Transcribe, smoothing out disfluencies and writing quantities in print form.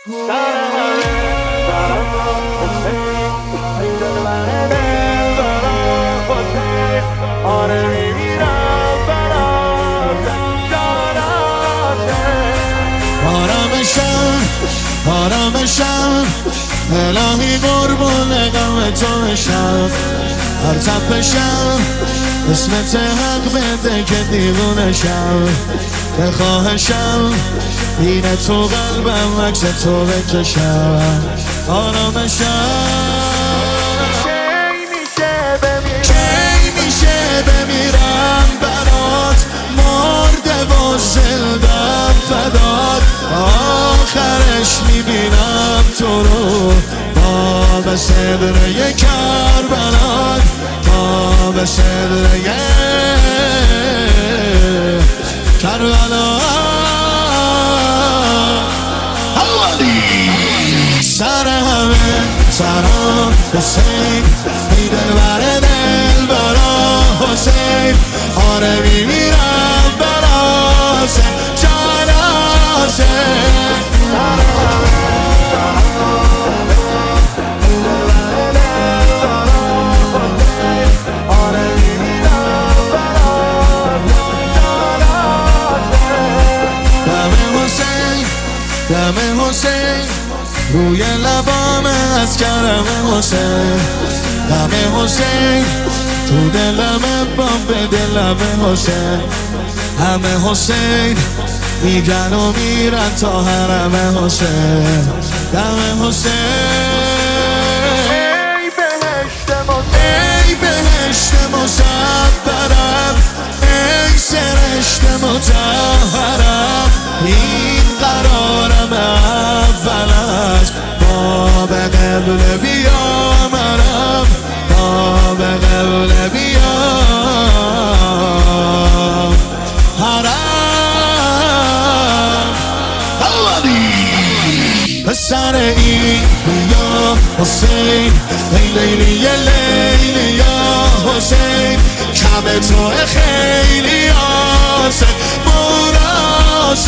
آرامشم الهی قربون غم تو بشم، هر تپشم اسمت حق بده که دیوونشم، به خواهشم اینه تو قلبم عکس تو بکشم. آرامشم کی میشه بمیرم برات، مرده و زندم فدات، آخرش میبینم تو رو باب صدره کربلات، باب صدره کربلات. سر همه سران حسین، ای دلبر دلبرا حسین، آره میمیرم برا حسین، جان حسین. دم حسین روی لبام از کرم حسین، دم حسین تو دلم بام دلم حسین، همه حسین میگن و میرن تا حرم حسین، دم حسین. ای بهشت مزفرم، ای سرشت مطهرم، این قرارم اول از باب قبل بیامرم، باب قبل بیام حرم. پسر این یا حسین، ای لیلی لیلی یا حسین، کم تو خیلی حسین، مراسم